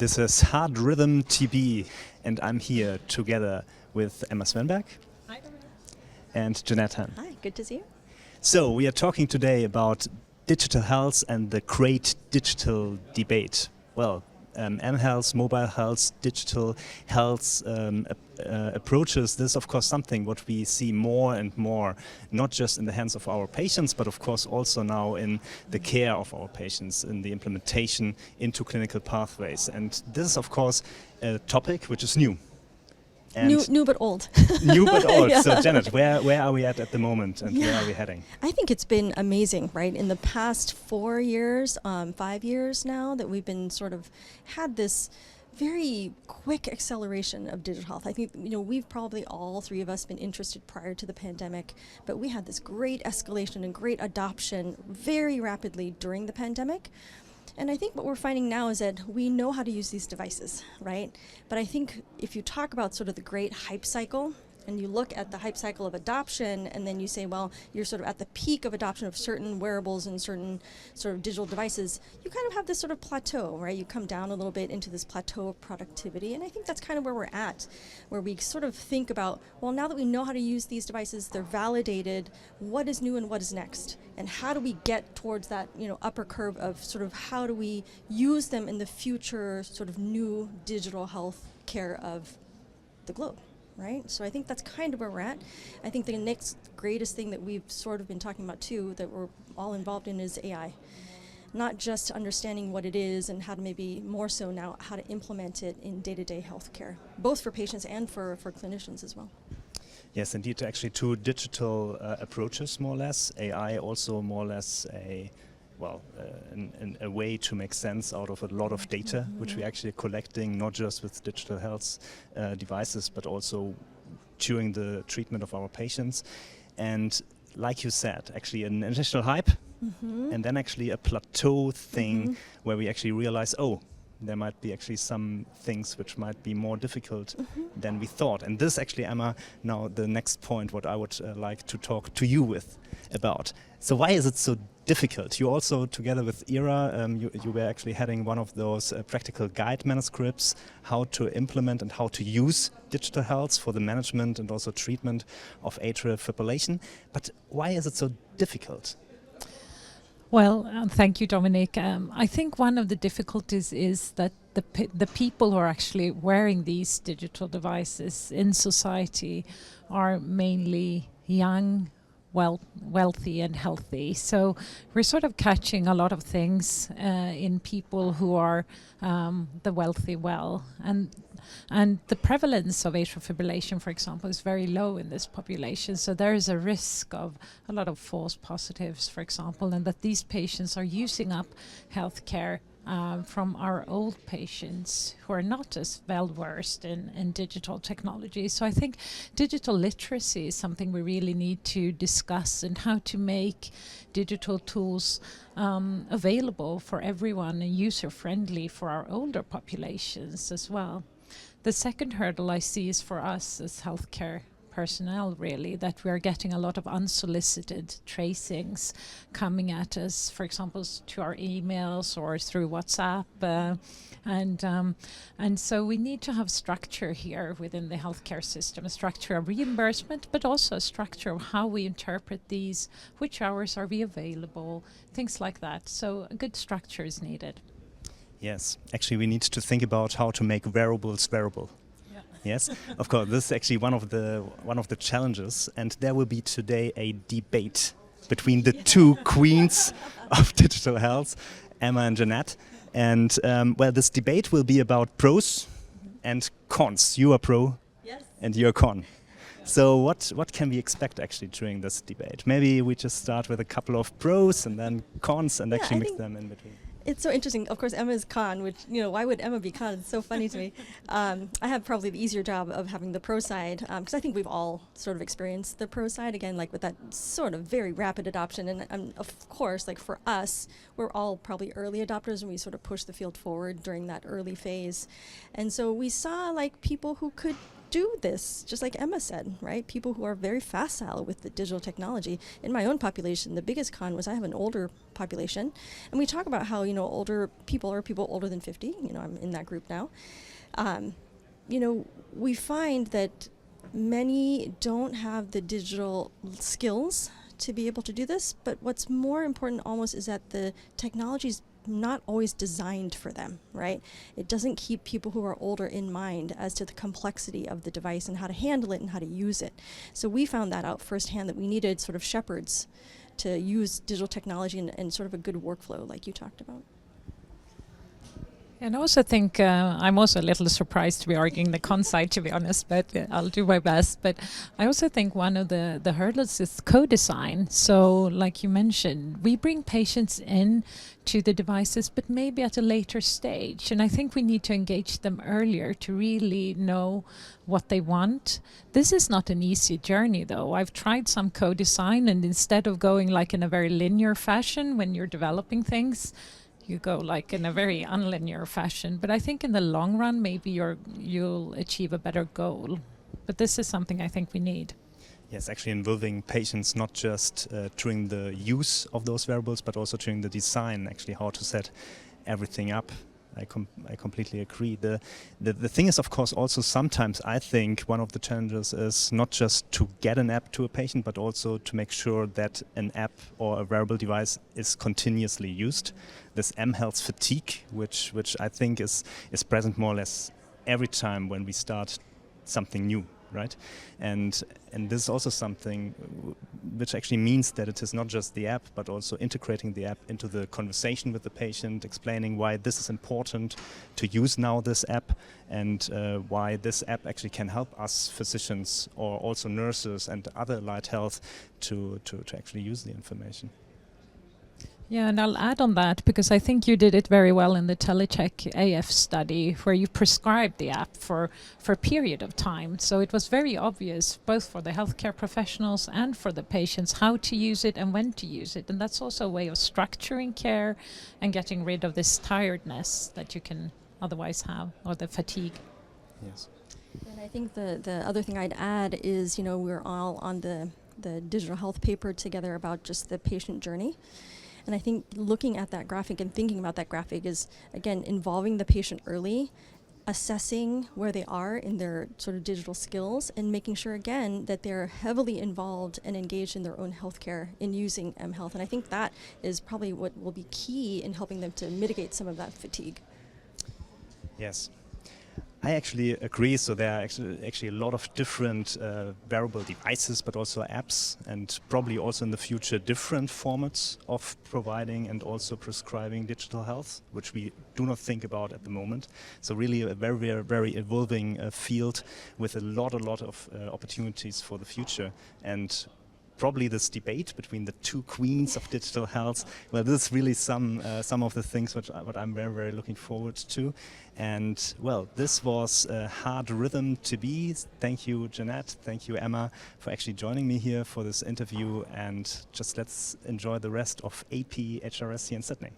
This is Hard Rhythm TB, and I'm here together with Emma Svennberg. Hi, Dominik. And Jeanette Han. Hi, good to see you. So we are talking today about digital health and the great digital debate. Well, mHealth, mobile health, digital health approaches. This is of course something what we see more and more, not just in the hands of our patients, but of course also now in the care of our patients, in the implementation into clinical pathways. And this is of course a topic which is new. And new but old. New but old. Yeah. So Janet, where are we at the moment, and where are we heading? I think it's been amazing, right? In the past 4 years, 5 years now, that we've been sort of had this very quick acceleration of digital health. I think, we've probably all three of us been interested prior to the pandemic, but we had this great escalation and great adoption very rapidly during the pandemic. And I think what we're finding now is that we know how to use these devices, right? But I think if you talk about sort of the great hype cycle, and you look at the hype cycle of adoption, and then you say, well, you're sort of at the peak of adoption of certain wearables and certain sort of digital devices, you kind of have this sort of plateau, right? You come down a little bit into this plateau of productivity, and I think that's kind of where we're at, where we sort of think about, well, now that we know how to use these devices, they're validated, what is new and what is next? And how do we get towards that, upper curve of sort of how do we use them in the future sort of new digital health care of the globe? Right? So I think that's kind of where we're at. I think the next greatest thing that we've sort of been talking about too, that we're all involved in, is AI. Not just understanding what it is and how to maybe more so now how to implement it in day-to-day healthcare, both for patients and for clinicians as well. Yes, indeed, actually two digital approaches more or less. AI also more or less a way to make sense out of a lot of data, which we're actually collecting, not just with digital health devices, but also during the treatment of our patients. And like you said, actually an initial hype, and then actually a plateau thing where we actually realize, there might be actually some things which might be more difficult than we thought. And this actually, Emma, now the next point what I would like to talk to you with about. So why is it so difficult? You also, together with ERA, you were actually heading one of those practical guide manuscripts, how to implement and how to use digital health for the management and also treatment of atrial fibrillation. But why is it so difficult? Well, thank you, Dominik. I think one of the difficulties is that the people who are actually wearing these digital devices in society are mainly young, wealthy and healthy. So we're sort of catching a lot of things in people who are the wealthy and the prevalence of atrial fibrillation, for example, is very low in this population. So there is a risk of a lot of false positives, for example, and that these patients are using up healthcare from our old patients who are not as well versed in digital technology. So I think digital literacy is something we really need to discuss, and how to make digital tools available for everyone and user-friendly for our older populations as well. The second hurdle I see is for us as healthcare personnel, really, that we are getting a lot of unsolicited tracings coming at us, for example, to our emails or through WhatsApp. And so we need to have structure here within the healthcare system, a structure of reimbursement, but also a structure of how we interpret these, which hours are we available, things like that. So a good structure is needed. Yes, actually we need to think about how to make wearables wearable. Yeah. Yes, of course, this is actually one of the challenges, and there will be today a debate between the two queens of digital health, Emma and Jeanette. And this debate will be about pros and cons. You are pro, yes, and you're con. So what can we expect actually during this debate? Maybe we just start with a couple of pros and then cons, and actually mix them in between. It's so interesting. Of course, Emma is con, which, why would Emma be con? It's so funny to me. I have probably the easier job of having the pro side, because I think we've all sort of experienced the pro side, again, like with that sort of very rapid adoption. And of course, like for us, we're all probably early adopters, and we sort of push the field forward during that early phase. And so we saw like people who could do this, just like Emma said, right? People who are very facile with the digital technology. In my own population, the biggest con was I have an older population, and we talk about how, older people are people older than 50. I'm in that group now. We find that many don't have the digital skills to be able to do this, but what's more important almost is that the technology's not always designed for them, right? It doesn't keep people who are older in mind as to the complexity of the device and how to handle it and how to use it. So we found that out firsthand, that we needed sort of shepherds to use digital technology in sort of a good workflow like you talked about. And I also think I'm also a little surprised to be arguing the con side, to be honest, but I'll do my best. But I also think one of the hurdles is co-design. So like you mentioned, we bring patients in to the devices, but maybe at a later stage. And I think we need to engage them earlier to really know what they want. This is not an easy journey, though. I've tried some co-design, and instead of going like in a very linear fashion when you're developing things, you go like in a very unlinear fashion. But I think in the long run, maybe you'll achieve a better goal. But this is something I think we need. Yes, actually involving patients not just during the use of those wearables, but also during the design, actually how to set everything up. I completely agree. The thing is, of course, also sometimes I think one of the challenges is not just to get an app to a patient, but also to make sure that an app or a wearable device is continuously used. This mHealth fatigue, which I think is present more or less every time when we start something new, right? And this is also something which actually means that it is not just the app, but also integrating the app into the conversation with the patient, explaining why this is important to use now this app, and why this app actually can help us physicians or also nurses and other allied health to actually use the information. Yeah, and I'll add on that, because I think you did it very well in the Telecheck AF study, where you prescribed the app for a period of time. So it was very obvious, both for the healthcare professionals and for the patients, how to use it and when to use it. And that's also a way of structuring care and getting rid of this tiredness that you can otherwise have, or the fatigue. Yes. And I think the other thing I'd add is, we're all on the digital health paper together about just the patient journey. And I think looking at that graphic and thinking about that graphic is, again, involving the patient early, assessing where they are in their sort of digital skills, and making sure, again, that they're heavily involved and engaged in their own healthcare in using mHealth. And I think that is probably what will be key in helping them to mitigate some of that fatigue. Yes. I actually agree. So there are actually a lot of different wearable devices, but also apps, and probably also in the future different formats of providing and also prescribing digital health, which we do not think about at the moment. So really a very, very, very evolving field with a lot of opportunities for the future. And probably this debate between the two queens of digital health, well, this is really some of the things what I'm very, very looking forward to. And well, this was a hard rhythm to be. Thank you, Jeanette. Thank you, Emma, for actually joining me here for this interview. And just let's enjoy the rest of AP HRS here in Sydney.